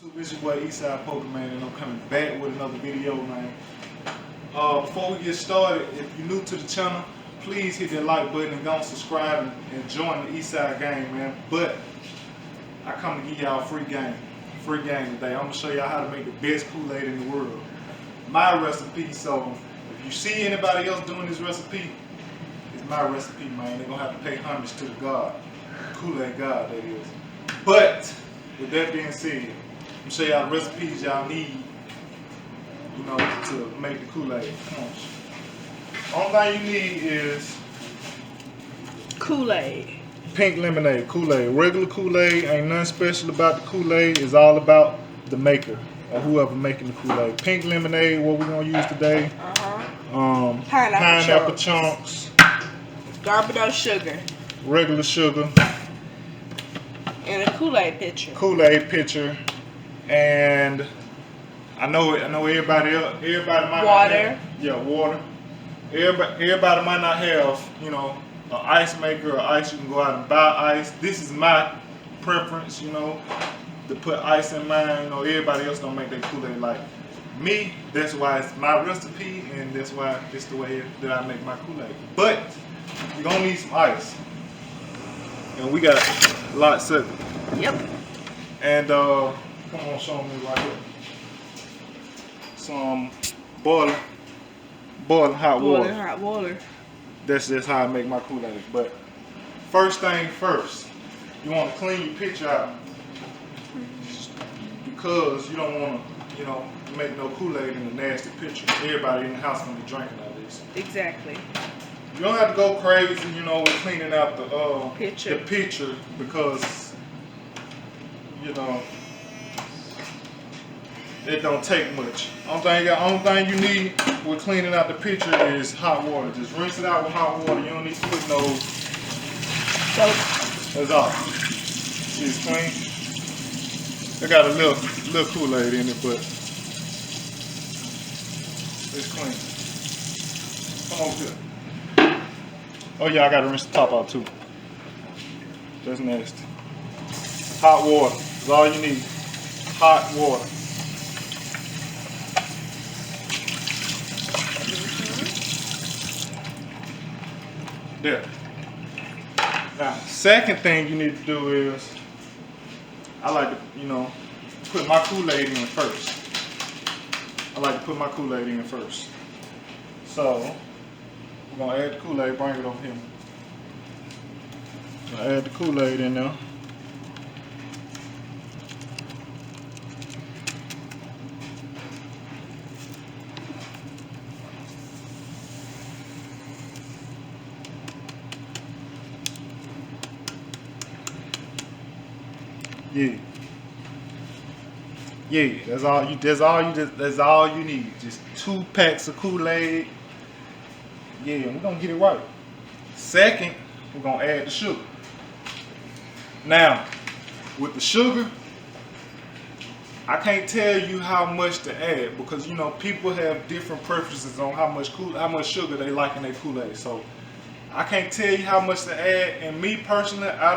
YouTube, it's your boy Eastside Pokemon, and I'm coming back with another video, man. Before we get started, if you're new to the channel, please hit that like button and go and subscribe and join the Eastside gang, man. But I come to give y'all a free game today. I'm gonna show y'all how to make the best Kool-Aid in the world. My recipe. So if you see anybody else doing this recipe, it's my recipe, man. They're gonna have to pay homage to the God, Kool-Aid God, that is. But with that being said, I'm gonna show y'all the recipes y'all need, you know, to make the Kool-Aid. Come on. Only thing you need is Kool-Aid. Pink lemonade, Kool-Aid. Regular Kool-Aid, ain't nothing special about the Kool-Aid. It's all about the maker or whoever making the Kool-Aid. Pink lemonade, what we're gonna use today. Pineapple chunks. Garbanzo sugar. Regular sugar. And a Kool-Aid pitcher. Kool-Aid pitcher. And I know everybody might water. Not have, yeah, water. Everybody might not have, you know, an ice maker or ice. You can go out and buy ice. This is my preference, you know, to put ice in mine. You know, everybody else don't make their Kool-Aid like me. That's why it's my recipe, and that's why it's the way that I make my Kool-Aid. But you're gonna need some ice, and we got lots of it. Yep. And come on, show me right here. Some boiling hot water. Boiling hot water. That's just how I make my Kool-Aid. But first thing first, you want to clean your pitcher out, because you don't want to, you know, make no Kool-Aid in a nasty pitcher. Everybody in the house gonna be drinking out of this. Exactly. You don't have to go crazy, you know, with cleaning out the pitcher, because, you know, it don't take much. Only thing you need with cleaning out the pitcher is hot water. Just rinse it out with hot water. You don't need to put no soap. That's all. See, it's clean. It got a little Kool-Aid in it, but it's clean. Come on, good. Oh yeah, I gotta rinse the top out too. That's nasty. Hot water is all you need. Hot water. There. Now, second thing you need to do is, I like to, you know, put my Kool-Aid in first. So, we're gonna add the Kool-Aid, bring it over here. Gonna add the Kool-Aid in there. Yeah, that's all you need. Just 2 packs of Kool-Aid. Yeah, we're gonna get it right. Second, we're gonna add the sugar. Now, with the sugar, I can't tell you how much to add, because you know people have different preferences on how much sugar they like in their Kool-Aid. So I can't tell you how much to add. And me personally, I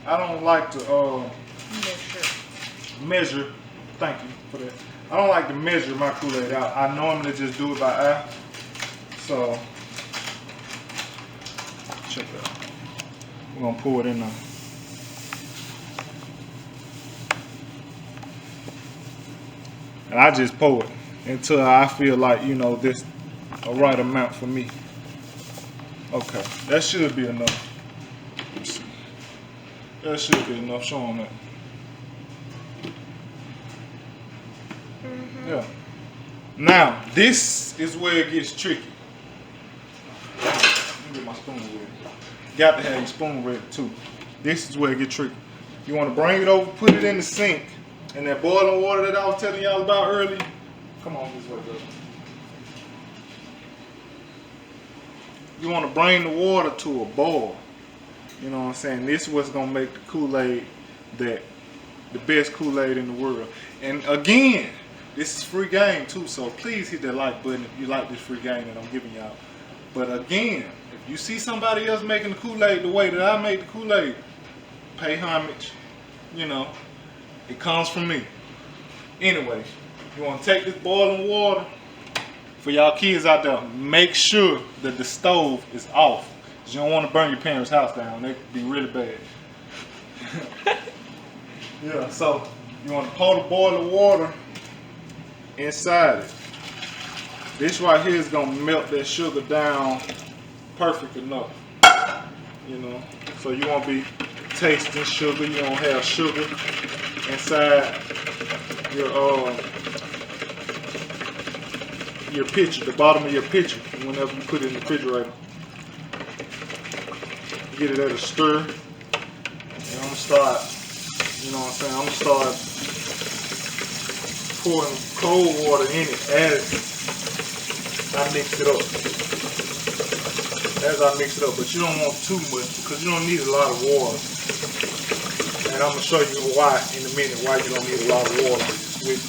don't like to measure. Thank you for that. I don't like to measure my Kool-Aid out. I normally just do it by eye. So check it out. We're gonna pour it in now. And I just pour it until I feel like, you know, this a right amount for me. Okay, that should be enough. Let's see. That should be enough. Show them that. Yeah. Now, this is where it gets tricky. Let me get my spoon ready. Got to have your spoon ready too. This is where it gets tricky. You want to bring it over, put it in the sink, and that boiling water that I was telling y'all about earlier. Come on this way, brother. You want to bring the water to a boil. You know what I'm saying? This is what's gonna make the Kool-Aid the best Kool-Aid in the world. And again, this is free game too, so please hit that like button if you like this free game that I'm giving y'all. But again, if you see somebody else making the Kool-Aid the way that I make the Kool-Aid, pay homage. You know, it comes from me. Anyway, you want to take this boiling water. For y'all kids out there, make sure that the stove is off. 'Cause you don't want to burn your parents' house down. That could be really bad. Yeah, so you want to pour the boiling water inside it. This right here is going to melt that sugar down perfect enough. You know, so you won't be tasting sugar. You won't have sugar inside your pitcher, the bottom of your pitcher, whenever you put it in the refrigerator. Get it at a stir. And I'm gonna start, you know what I'm saying? I'm gonna start pouring cold water in it as I mix it up. But you don't want too much because you don't need a lot of water. And I'm gonna show you why in a minute, why you don't need a lot of water with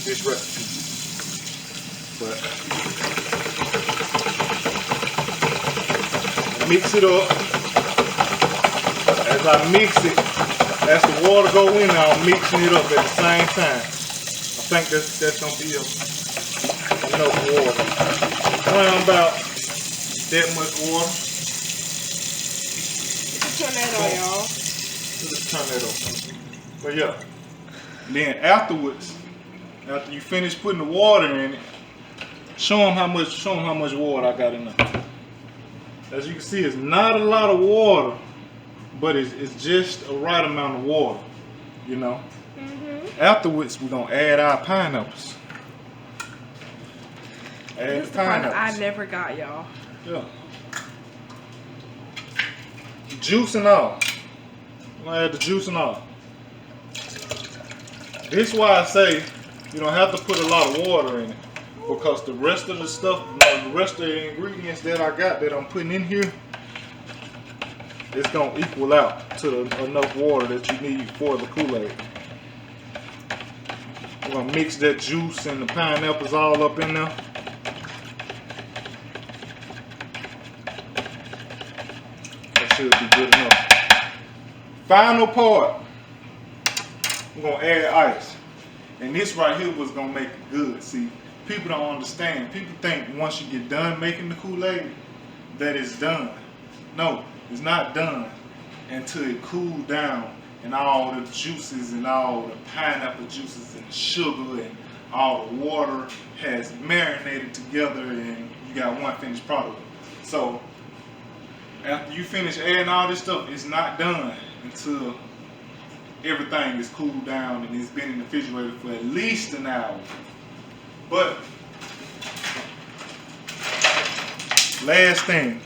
this recipe. But mix it up. As I mix it, as the water go in, I'm mixing it up at the same time. I think that's gonna be enough water. Around about that much water. Turn that on, y'all. Let's turn that on. But yeah, then afterwards, after you finish putting the water in it, show them how much water I got in there. As you can see, it's not a lot of water, but it's just a right amount of water, you know. Afterwards, we're gonna add our pineapples. This is the part I never got, y'all. Yeah. Juice and all. I'm gonna add the juice and all. This is why I say you don't have to put a lot of water in it, because the rest of the stuff, the rest of the ingredients that I got that I'm putting in here, it's gonna equal out to enough water that you need for the Kool-Aid. We're gonna mix that juice and the pineapples all up in there. That should be good enough. Final part, we're gonna add ice. And this right here was gonna make it good. See, people don't understand. People think once you get done making the Kool-Aid, that it's done. No, it's not done until it cooled down and all the juices and all the pineapple juices and sugar and all the water has marinated together and you got one finished product. So after you finish adding all this stuff, it's not done until everything is cooled down and it's been in the refrigerator for at least an hour. But last thing,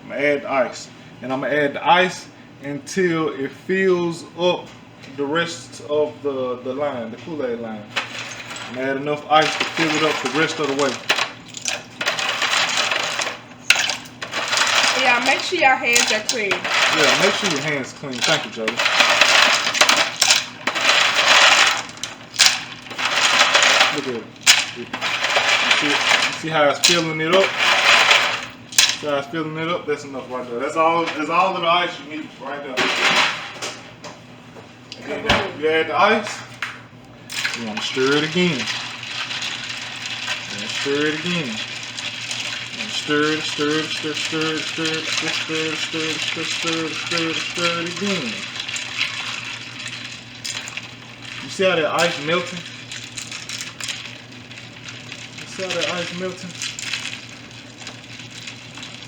I'm gonna add the ice. And I'm gonna add the ice until it fills up the rest of the line, the Kool-Aid line. I'm gonna add enough ice to fill it up the rest of the way. Yeah, make sure your hands are clean. Yeah, make sure your hands clean. Thank you, Jody. Look at it. You see how it's filling it up? See how it's filling it up? That's enough right there. That's all of the ice you need right there. And then you add the ice, you want to stir it again. Stir it again. Stir it again. You see how that ice melting? See how that ice melting?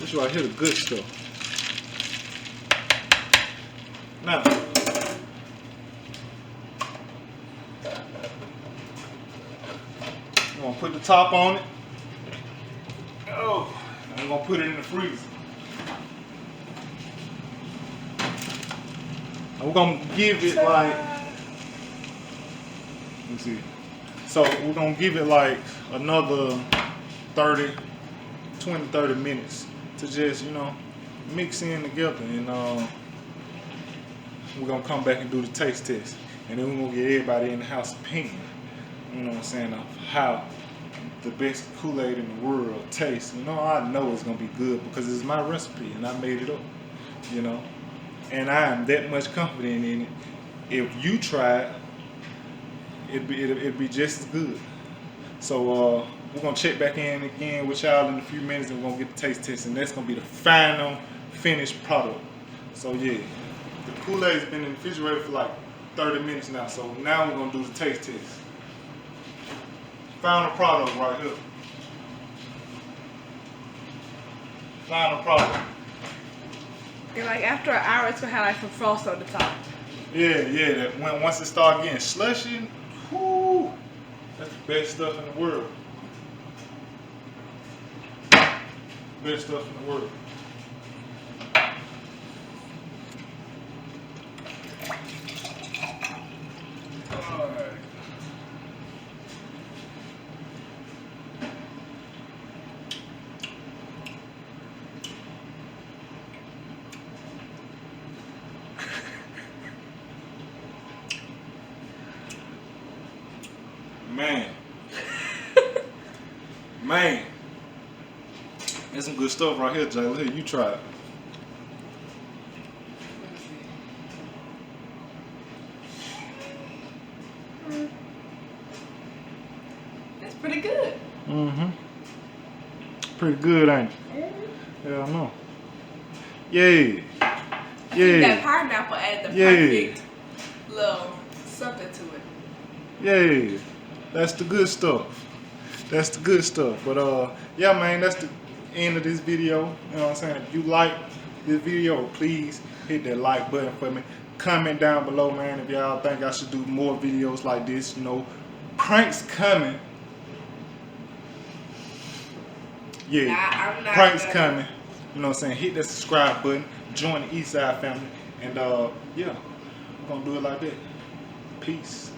This right here, the good stuff. Now, I'm gonna put the top on it. Oh, I'm gonna put it in the freezer. And we're gonna give it like, let's see. So we're gonna give it like another 20, 30 minutes to just, you know, mix in together, and we're gonna come back and do the taste test, and then we're gonna get everybody in the house opinion, you know what I'm saying, of how the best Kool-Aid in the world tastes. You know, I know it's gonna be good because it's my recipe and I made it up, you know, and I am that much confident in it. If you try it, it'd be just as good. So we're gonna check back in again with y'all in a few minutes, and we're gonna get the taste test, and that's gonna be the final finished product. So yeah, the Kool-Aid's been in the refrigerator for like 30 minutes now. So now we're gonna do the taste test. Final product right here. Final product. And like after an hour, it's gonna have like some frost on the top. Yeah. That once it start getting slushy, whoo, that's the best stuff in the world. Best stuff in the world. Alright. Man, that's some good stuff right here, Jay. Here, you try it. That's pretty good. Pretty good, ain't it? Yeah, I know. Yay. I think that pineapple added the perfect little something to it. Yay. That's the good stuff. That's the good stuff. But yeah, man, that's the end of this video. You know what I'm saying? If you like this video, please hit that like button for me. Comment down below, man, if y'all think I should do more videos like this. You know, pranks coming. Yeah, I'm not pranks coming. You know what I'm saying? Hit that subscribe button. Join the Eastside family. And yeah, we're gonna do it like that. Peace.